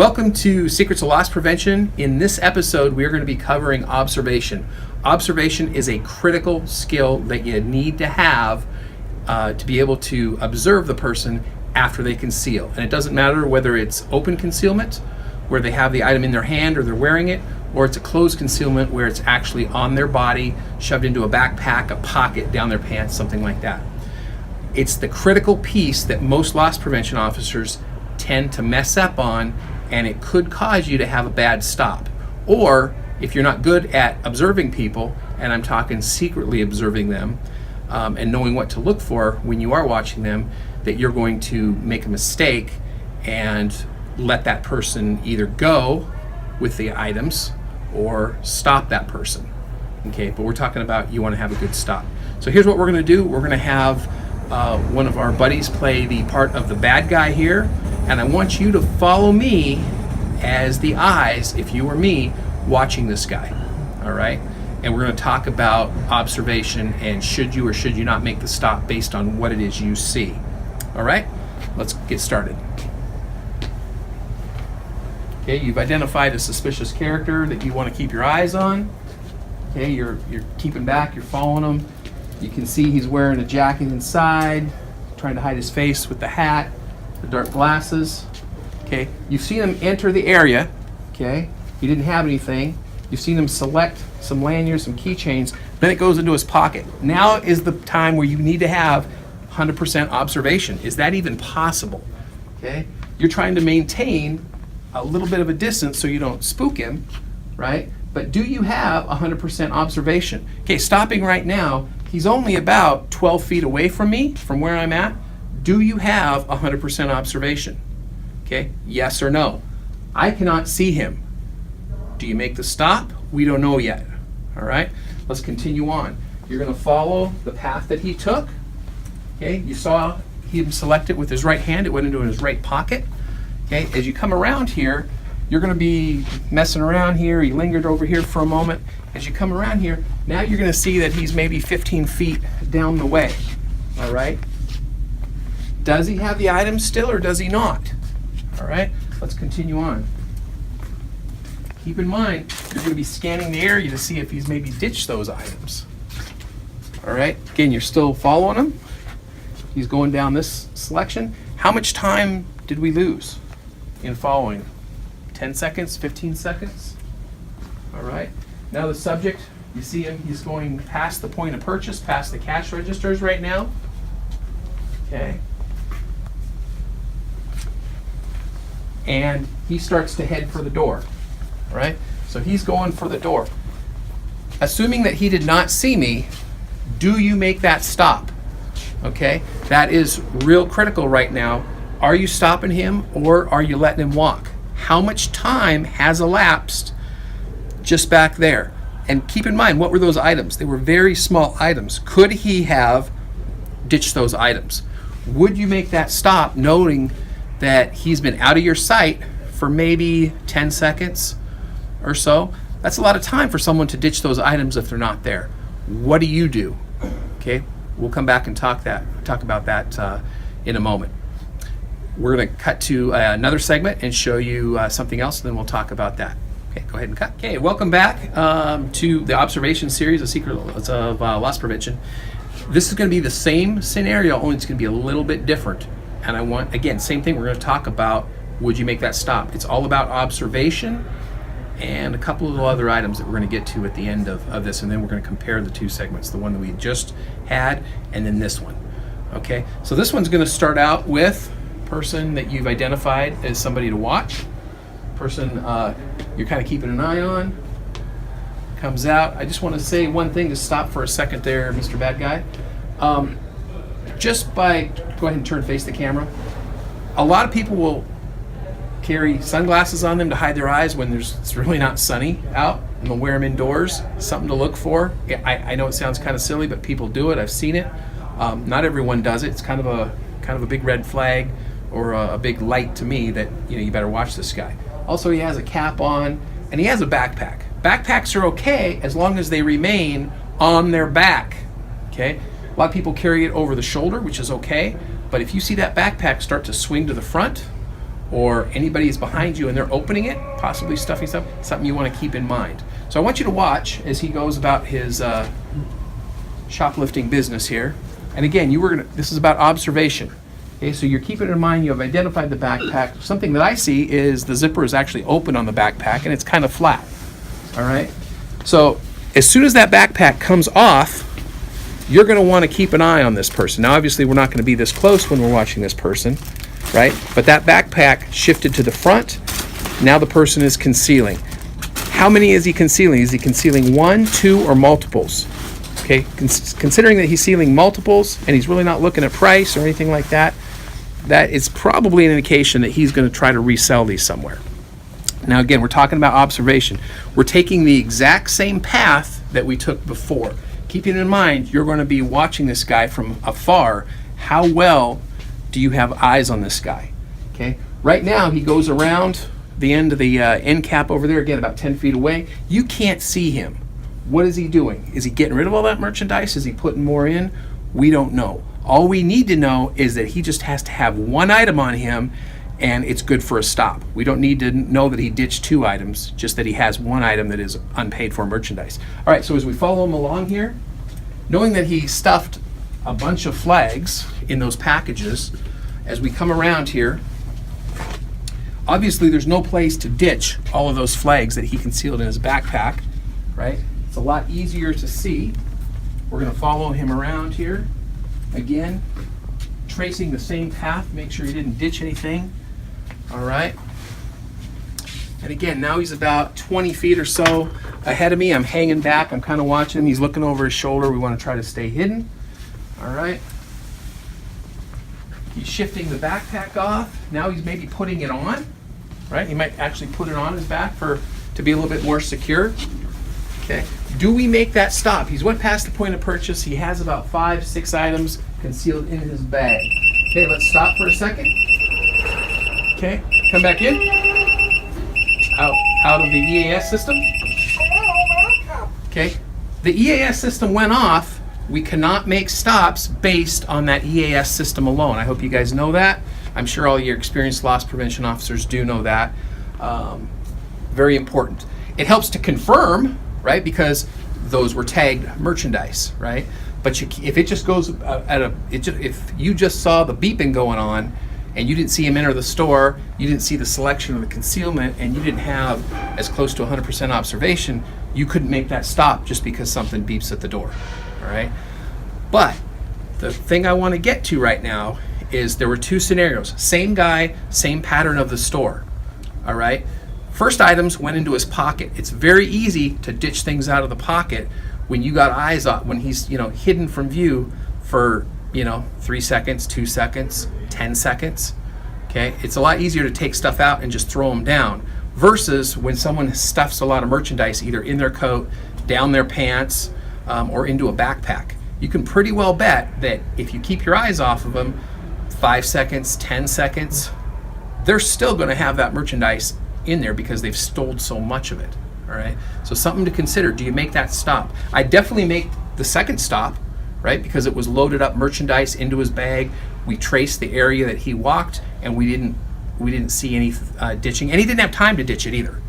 Welcome to Secrets of Loss Prevention. In this episode, we are going to be covering observation. Observation is a critical skill that you need to have to be able to observe the person after they conceal. And it doesn't matter whether it's open concealment, where they have the item in their hand or they're wearing it, or it's a closed concealment where it's actually on their body, shoved into a backpack, a pocket, down their pants, something like that. It's the critical piece that most loss prevention officers tend to mess up on, and it could cause you to have a bad stop. Or if you're not good at observing people, and I'm talking secretly observing them, and knowing what to look for when you are watching them, that you're going to make a mistake and let that person either go with the items or stop that person. Okay, but we're talking about you want to have a good stop. So here's what we're going to do. We're going to have one of our buddies play the part of the bad guy here, and I want you to follow me as the eyes, if you were me, watching this guy. All right? And we're going to talk about observation and should you or should you not make the stop based on what it is you see. All right? Let's get started. Okay, you've identified a suspicious character that you want to keep your eyes on. Okay, you're keeping back, you're following him. You can see he's wearing a jacket inside, trying to hide his face with the hat, the dark glasses. Okay, you've seen him enter the area. Okay, he didn't have anything. You've seen him select some lanyards, some keychains. Then it goes into his pocket. Now is the time where you need to have 100% observation. Is that even possible? Okay, you're trying to maintain a little bit of a distance so you don't spook him, right? But do you have 100% observation? Okay, stopping right now, he's only about 12 feet away from me, from where I'm at. Do you have 100% observation? Okay, yes or no? I cannot see him. Do you make the stop? We don't know yet. All right, let's continue on. You're going to follow the path that he took. Okay, you saw him select it with his right hand. It went into his right pocket. Okay, as you come around here, you're going to be messing around here. He lingered over here for a moment. As you come around here, now you're going to see that he's maybe 15 feet down the way. All right? Does he have the items still or does he not? All right, let's continue on. Keep in mind, you're going to be scanning the area to see if he's maybe ditched those items. All right, again, you're still following him. He's going down this selection. How much time did we lose in following? 10 seconds, 15 seconds? All right, now the subject, you see him, he's going past the point of purchase, past the cash registers right now. Okay. And he starts to head for the door. All right, so he's going for the door. Assuming that he did not see me, do you make that stop? Okay, that is real critical right now. Are you stopping him or are you letting him walk? How much time has elapsed just back there? And keep in mind, what were those items? They were very small items. Could he have ditched those items? Would you make that stop knowing that he's been out of your sight for maybe 10 seconds or so? That's a lot of time for someone to ditch those items if they're not there. What do you do? Okay, we'll come back and talk about that in a moment. We're going to cut to another segment and show you something else, and then we'll talk about that. Okay, go ahead and cut. Okay, welcome back to the observation series of Secrets of Loss Prevention. This is going to be the same scenario, only it's going to be a little bit different. And I want, again, same thing, we're going to talk about would you make that stop. It's all about observation and a couple of other items that we're going to get to at the end of this, and then we're going to compare the two segments, the one that we just had and then this one. Okay, so this one's going to start out with person that you've identified as somebody to watch, person you're kind of keeping an eye on, comes out. I just want to say one thing to stop for a second there, Mr. Bad Guy. Just by, go ahead and face the camera. A lot of people will carry sunglasses on them to hide their eyes when it's really not sunny out, and they'll wear them indoors. Something to look for. I know it sounds kind of silly, but people do it. I've seen it. Not everyone does it. It's kind of a big red flag or a big light to me that you better watch this guy. Also, he has a cap on and he has a backpack. Backpacks are okay as long as they remain on their back. Okay, a lot of people carry it over the shoulder, which is okay, but if you see that backpack start to swing to the front or anybody is behind you and they're opening it, possibly stuffing stuff, something you want to keep in mind. So I want you to watch as he goes about his shoplifting business here. And again, this is about observation. Okay, so you're keeping in mind you have identified the backpack. Something that I see is the zipper is actually open on the backpack and it's kind of flat. All right. So as soon as that backpack comes off, you're going to want to keep an eye on this person. Now, obviously, we're not going to be this close when we're watching this person, right? But that backpack shifted to the front. Now the person is concealing. How many is he concealing? Is he concealing one, two, or multiples? Okay, considering that he's sealing multiples and he's really not looking at price or anything like that, that is probably an indication that he's going to try to resell these somewhere. Now again, we're talking about observation. We're taking the exact same path that we took before. Keeping in mind, you're going to be watching this guy from afar. How well do you have eyes on this guy? Okay, right now he goes around the end of the end cap over there, again about 10 feet away. You can't see him. What is he doing? Is he getting rid of all that merchandise? Is he putting more in? We don't know. All we need to know is that he just has to have one item on him and it's good for a stop. We don't need to know that he ditched two items, just that he has one item that is unpaid for merchandise. All right, so as we follow him along here, knowing that he stuffed a bunch of flags in those packages, as we come around here, obviously there's no place to ditch all of those flags that he concealed in his backpack, right? It's a lot easier to see. We're gonna follow him around here. Again, tracing the same path, make sure he didn't ditch anything. All right. And again, now he's about 20 feet or so ahead of me. I'm hanging back, I'm kind of watching him. He's looking over his shoulder. We want to try to stay hidden. All right. He's shifting the backpack off. Now he's maybe putting it on, right? He might actually put it on his back to be a little bit more secure. Okay. Do we make that stop? He's went past the point of purchase. He has about 5, 6 items concealed in his bag. Okay, let's stop for a second. Okay, come back in. Out of the EAS system. Okay, the EAS system went off. We cannot make stops based on that EAS system alone. I hope you guys know that. I'm sure all your experienced loss prevention officers do know that. Very important. It helps to confirm, right? Because those were tagged merchandise, right? But if it just goes if you just saw the beeping going on and you didn't see him enter the store, you didn't see the selection of the concealment, and you didn't have as close to 100% observation, you couldn't make that stop just because something beeps at the door, all right? But the thing I want to get to right now is there were 2 scenarios. Same guy, same pattern of the store, all right? First items went into his pocket. It's very easy to ditch things out of the pocket when you got eyes on, when he's hidden from view for 3 seconds, 2 seconds, 10 seconds. Okay, it's a lot easier to take stuff out and just throw them down versus when someone stuffs a lot of merchandise either in their coat, down their pants, or into a backpack. You can pretty well bet that if you keep your eyes off of them 5 seconds, 10 seconds, they're still going to have that merchandise in there because they've stole so much of it. All right, so something to consider. Do you make that stop? I definitely make the second stop, right? Because it was loaded up merchandise into his bag. We traced the area that he walked, and we didn't see any ditching, and he didn't have time to ditch it either.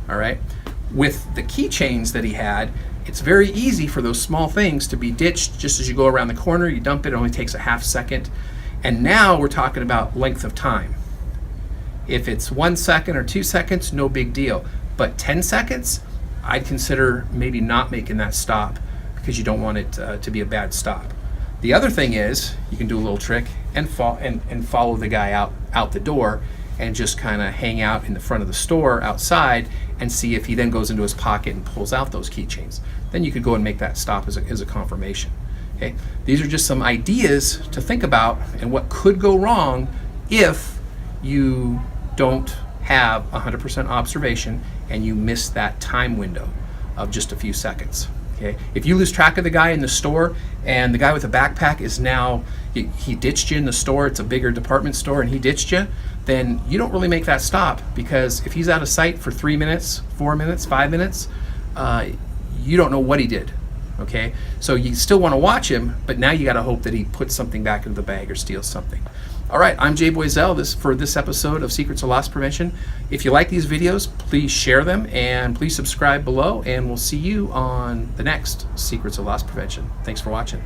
All right, with the keychains that he had, it's very easy for those small things to be ditched just as you go around the corner. You dump it only takes a half second, and now we're talking about length of time. If it's 1 second or 2 seconds, no big deal. But 10 seconds, I'd consider maybe not making that stop because you don't want it to be a bad stop. The other thing is you can do a little trick and follow the guy out the door and just kind of hang out in the front of the store outside and see if he then goes into his pocket and pulls out those keychains. Then you could go and make that stop as a confirmation. Okay, these are just some ideas to think about and what could go wrong if you don't have 100% observation and you miss that time window of just a few seconds. Okay, if you lose track of the guy in the store and the guy with the backpack is now he ditched you in the store, it's a bigger department store, and he ditched you, then you don't really make that stop, because if he's out of sight for 3 minutes, 4 minutes, 5 minutes, you don't know what he did. Okay, so you still want to watch him, but now you got to hope that he puts something back into the bag or steals something. All right, I'm Jay Boiselle for this episode of Secrets of Loss Prevention. If you like these videos, please share them and please subscribe below, and we'll see you on the next Secrets of Loss Prevention. Thanks for watching.